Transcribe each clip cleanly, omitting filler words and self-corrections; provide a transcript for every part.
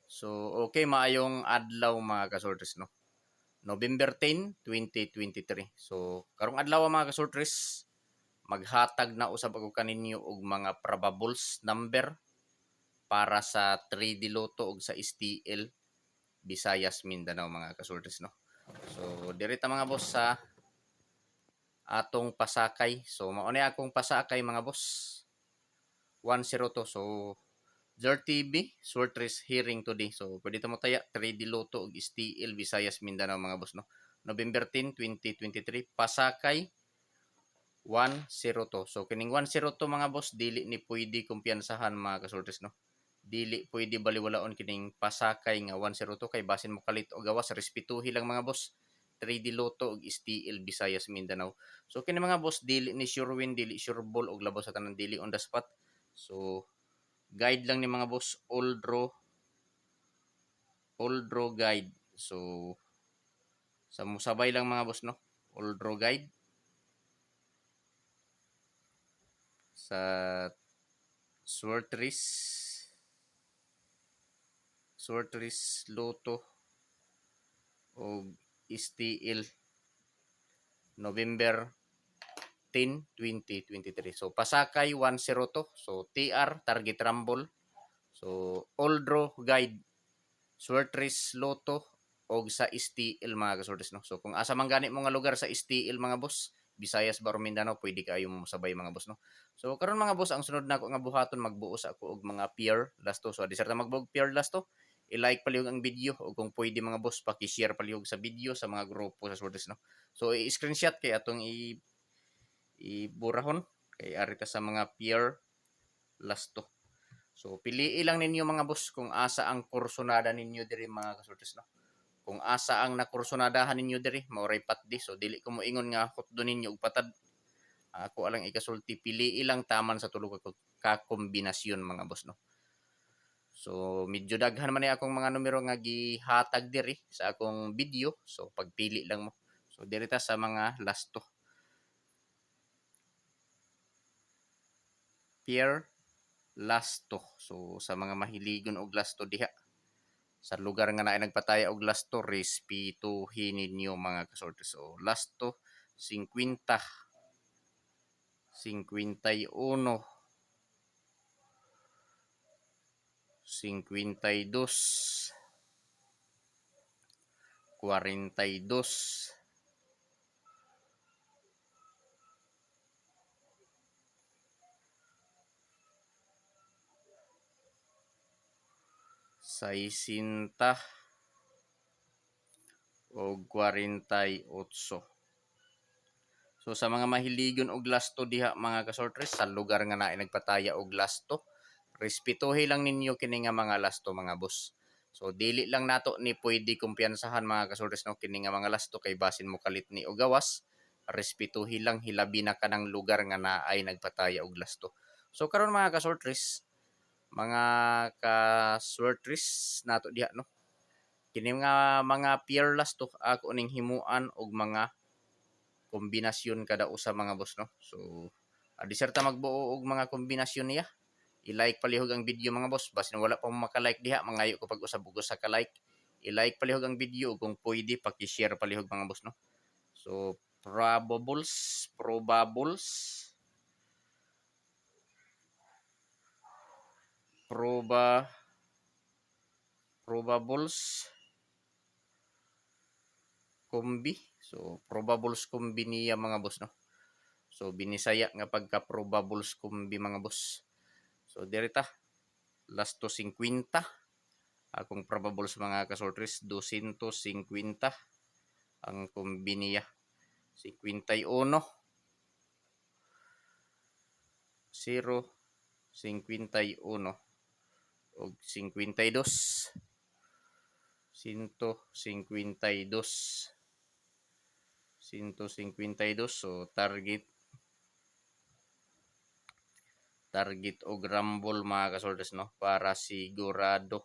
So, okay, maayong adlaw mga kasortres, no? November 10, 2023. So, karong adlaw mga kasortres, maghatag na usab ako kaninyo og mga probables number para sa 3D Lotto ug sa STL Visayas Mindanao mga kasortres, no? So, direta mga boss sa atong pasakay. So, mao ni akong pasakay mga boss. 102. So, ZRTV, Sortres Hearing today. So, pwede mo taya, 3D Lotto ug STL Visayas Mindanao mga boss, no? November 10, 2023, Pasakay 102. So, kining 102 mga boss, dili ni pwede kumpiyansahan mga kasortes, no? Dili pwede baliwalaon kining Pasakay nga 102 kay basin mo kalit o gawas, respetuhi lang mga boss. 3D Lotto ug STL Visayas Mindanao. So, kini mga boss, dili ni sure win, dili sure ball og labaw sa tanan, dili on the spot. So, guide lang ni mga boss, all draw guide. So, sa musabay lang mga boss, no? All draw guide sa Sortres Lotto o STL November 10, 2023. So, Pasakay 102. So, TR, Target Rumble. So, all draw guide Sortres Lotto o sa STL mga kasortes, no? So, kung asa man gani mo nga lugar sa STL mga boss, Visayas Baro Mindanao, pwede kayo mo sabay mga boss, no? So, karon mga boss, ang sunod nako nga buhaton, magbuos ako og mga peer lasto. So, diserta magbuog peer lasto, i-like palihog ang video o kung pwede mga boss, paki-share palihog sa video sa mga grupo sa sortes, no? So, i-screenshot kay atong iburahon kay arita sa mga peer lasto. So, piliin lang ninyo mga boss kung asa ang kursonada ninyo diri mga kasortes, no? Kung asa ang nakursonadahan ninyo diri, mauray patdi. So, dili ko mo ingon nga hotdo ninyo og patad. Ako alang ikasulti, pili ilang taman sa tulog ka kombinasyon mga boss, no? So, medyo daghan man akong mga numero nga gihatag diri sa akong video. So, pagpili lang mo. So, diri ta sa mga lasto. Pair lasto. So, sa mga mahiligon og lasto diha. Sa lugar nga naay nagpataya og lasto, respetuhin ninyo mga kasorte. So, lasto 50, 51, 52, 42, 60 o 48. So sa mga mahiligon og lasto diha mga kasortres, sa lugar nga naay nagpataya og lasto, respetuhi lang ninyo kini nga mga lasto mga boss. So dili lang nato ni pwede kumpiyansahan mga kasortres, no, kini nga mga lasto kay basin mo kalit ni og gawas, respetuhi lang, hilabi na kanang lugar nga naay nagpataya og lasto. So karon mga kasortres, mga kaswertres nato diha, no, kini nga mga peer lasto ako ning himuan og mga kombinasyon kada usa mga boss, no. So, diserta magbuo og mga kombinasyon niya. I-like palihog ang video mga boss. Basin wala pa mo maka-like diha, mangayo ko pag-usab og sa ka-like. I-like palihog ang video kung pwede paki-share palihog mga boss, no. So, probables, probables kombi. So, probables kombi niya mga boss, no. So, binisaya nga pagka probables kombi mga boss. So, dirita, lasto 50. Akong probables mga kasortres, 250. Ang kombi niya, 51, 0, 51, o 52, 152, 152. So target og rumble mga kasortes, no, para sigurado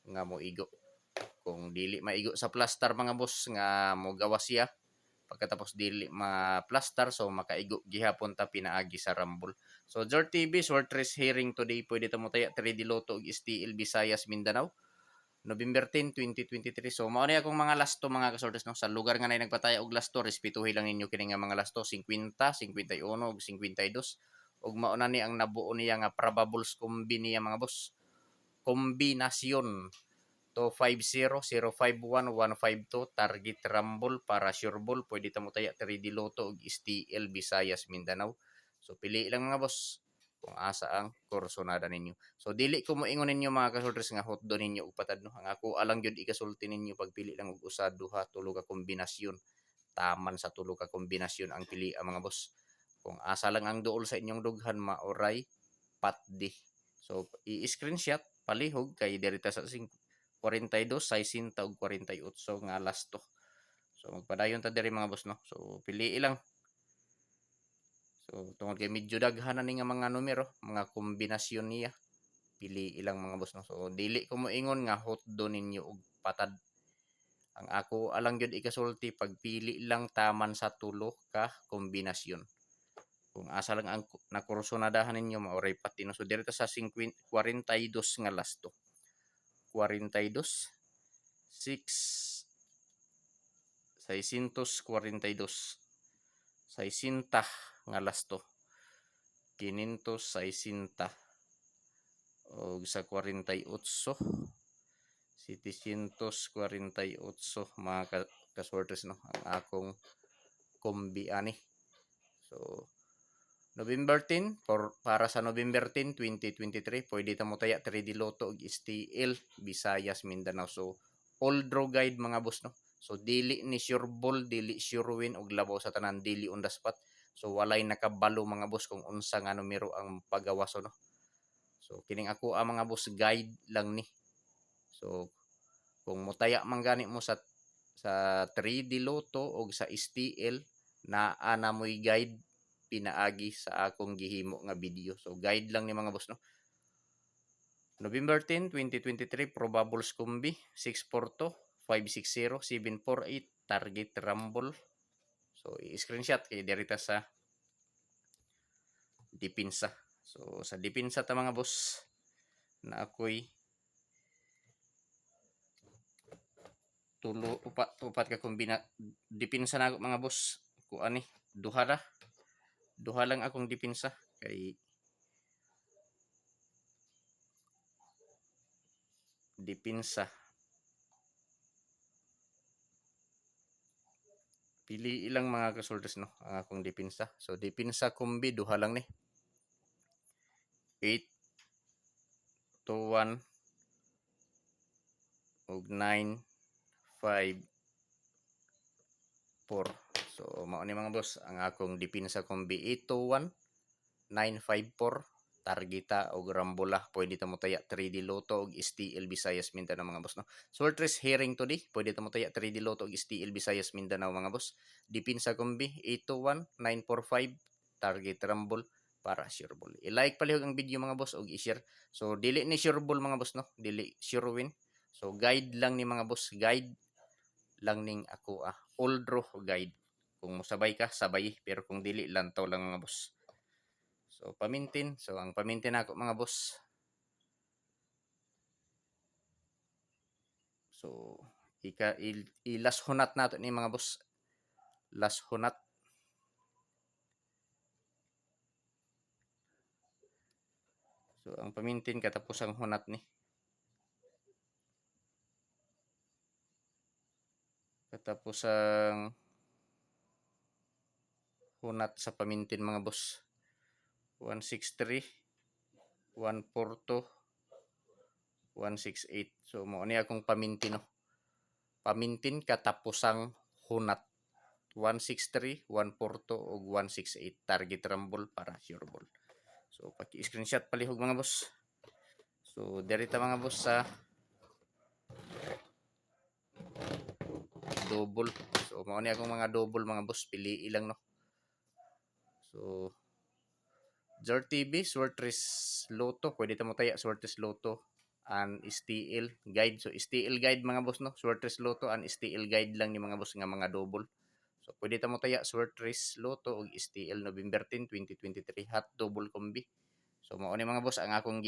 nga mo igo. Kung dili maigo sa plaster mga boss nga mo gawas siya, pagkatapos dili ma-plaster, so makaigo gihapon ta pinaagi sa Rumble. So Jor TV short race hearing today, pwede ta mo taya 3D Lotto ug STL Visayas Mindanao November 10, 2023. So mao ni akong mga lasto mga kasortes no, sa lugar nga nay nagpataya og lasto, respetuhi lang ninyo kini nga mga lasto 50, 51 ug 52. Ug mao na ni ang nabuo niya nga probables kombi niya mga boss. Kombinasyon to 50-051-152 target rumble para sure ball, pwede ta mo taya 3D Lotto ug STL Visayas Mindanao. So pili lang mga boss kung asa ang kursonada ninyo. So dili ko mo ingon ninyo mga kasulters nga hot do ninyo ug patad no. Ang ako alang gyud ikasulti ninyo pagpili lang og usa, duha, tulo ka kombinasyon. Taman sa tulo ka kombinasyon ang pili mga boss. Kung asa lang ang duol sa inyong dughan, maoray patdi. So i-screenshot palihog kay dirita sa 42, 60 ug 48 nga lasto. So magpadayon ta diri mga boss no. So pili lang. So tungod kay medyo daghan na ni nga mga numero, mga kombinasyon niya. Pili ilang mga boss no. So dili ko mo ingon nga hot do ninyo og patad. Ang ako alang gyud ikasulti, pagpili lang taman sa tulo ka kombinasyon. Kung asa lang ang nakursonadahan ninyo, maoray pati no. So dito sa 42 nga lasto. 42, 6, 642, 60 nga lasto. 560 o sa 48, 748 mga kasortes no ang akong kombi ani. So November 10 para sa November 10, 2023, pwede ta mo taya 3D Lotto ug STL Visayas Mindanao. So all draw guide mga boss no. So dili ni sure ball, dili sure win ug labaw sa tanan, dili on the spot. So walay nakabalo mga boss kung unsa nga numero ang pagawaso no. So kining ako ang mga boss guide lang ni. So kung motaya man gani mo sa 3D Lotto o sa STL, naa na mo'y guide pinaagi sa akong gihimo nga video. So guide lang ni mga boss no. November 10, 2023, probables kombi 642, 560, 748 target rumble. So i-screenshot kay dirita sa dipinsa. So sa dipinsa ta mga boss na ako'y upat ka kombina dipinsa na mga boss ko ani duha lang akong dipinsa kay dipinsa pili ilang mga kasultes no ang akong dipinsa. So dipinsa kombi duha lang ni 8 to 1 ug 9 5 4. So mao ni mga boss ang akong dipinsa kombi 8 to 1 954 targeta og rambola, pwede ta mo taya 3D Lotto og STL Visayas Mindanao mga boss no. Short race hearing today, pwede ta mo taya 3D Lotto og STL Visayas Mindanao mga boss. Dipinsa kombi 821 945 target rumble para sure ball. I-like palihog ang video mga boss og i-share. So dili ni sure ball mga boss no, dili sure win. So guide lang ni mga boss, guide lang ning ako all draw guide. Kung musabay ka, sabay, pero kung dili lantaw lang mga boss. So pamintin. So ang pamintin ako mga boss. So ilas hunat nato ni mga boss. Last hunat. So ang pamintin katapos ang hunat ni. Katapos ang hunat sa pamintin mga boss. 163, 142, 168. So mo ni akong pamintin no. Pamintin katapusang hunat 163, 142 ug 168 target rumble para sure ball. So paki-screenshot palihog mga boss. So dirita mga boss sa double. So mao ni akong mga double mga boss, pili lang no. So Jor TV, Swertres Lotto, pwede ta mo taya Swertres Lotto and STL guide. So STL guide mga boss no, Swertres Lotto and STL guide lang ni mga boss nga mga double. So pwede ta mo taya Swerte Race Lotto ug STL November 10, 2023 hot double combi. So mao ni mga boss ang akong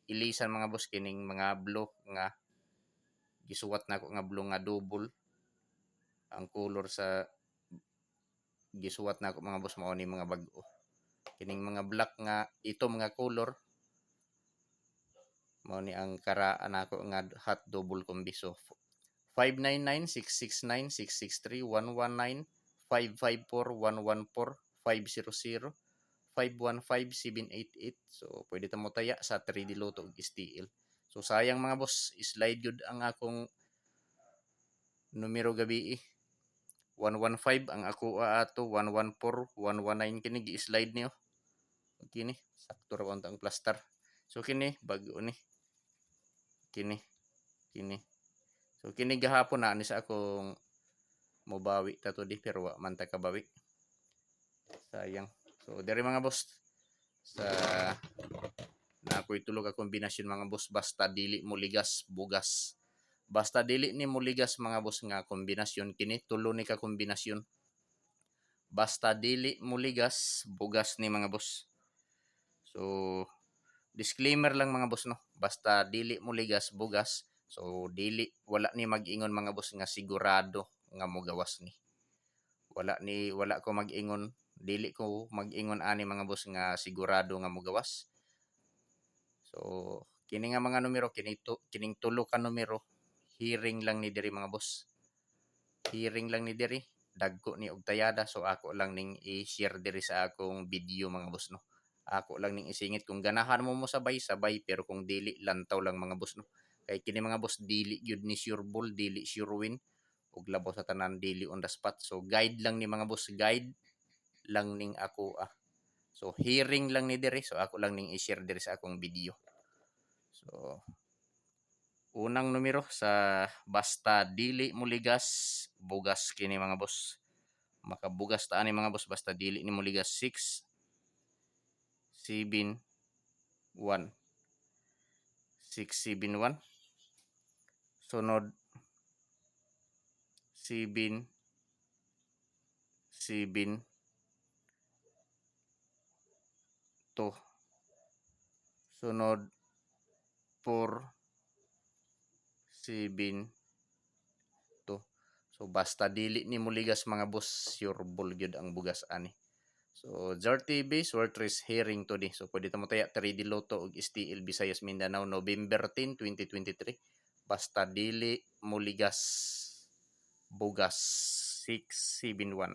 ilisan mga boss kining mga block nga gisuwat nako nga blue nga double. Ang color sa gisuwat nako mga boss mao ni mga bag-o. Kining mga black nga ito mga color mao ni ang karaan nako nga hot double combi. So 599-669-663-119-554-114-500 515-788. So pwede ta mo taya sa 3D Lotto ug STL. So sayang mga boss, slide gud ang akong numero gabi 115 ang ako ato 114 119 kini gi-slide niyo. Kini sakto ra unta ang plaster. So kini bag-o ni. Kini. So kini gahapon na ni sa akong mobawi ta to di pero wa man ta kabawi. Sayang. So diri mga boss sa na ako'y tulog ka kombinasyon mga boss basta dili mo ligas bugas. Basta dili ni mo ligas mga boss nga kombinasyon kini tulo ni ka kombinasyon. Basta dili mo ligas bugas ni mga boss. So disclaimer lang mga boss no. Basta dili mo ligas bugas. So dili wala ni mag-ingon mga boss nga sigurado nga mogawas ni. Wala ko mag-ingon dili ko mag-ingon ani mga boss nga sigurado nga mogawas. So kini nga mga numero kining tulo ka numero hearing lang ni diri mga boss. Hearing lang ni diri dagko ni og tayada so ako lang ning i-share diri sa akong video mga boss no. Ako lang ning isingit kung ganahan mo sabay pero kung dili lantaw lang mga boss no. Kay kini mga boss dili gyud ni sure ball, dili sure win ug labaw sa tanan dili on the spot. So guide lang ni mga boss, guide lang ning ako So hearing lang ni diri so ako lang ning i-share diri sa akong video. So unang numero sa basta dili mo ligas bugas kini mga boss. Makabugas ta ani mga boss basta dili ni mo ligas 6 7 1 671 sunod 7 7 2 sunod 4 7 2. So basta dili ni mo ligas mga boss sure ball gyud ang bugas ani. So Jar TV Swerte Race hearing today. So pwede ta mo taya 3D Lotto ug STL Visayas Mindanao November 10, 2023. Basta dili mo ligas bugas 671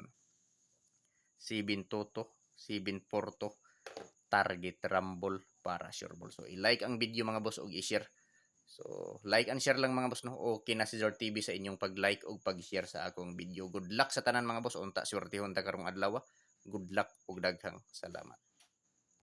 722 742 target rumble para sure ball. So i-like ang video mga boss ug i-share. So like and share lang mga boss no. Okay na si Zor TV sa inyong pag-like ug pag-share sa akong video. Good luck sa tanan mga boss unta swertehon ta karong adlaw. Good luck ug daghang salamat.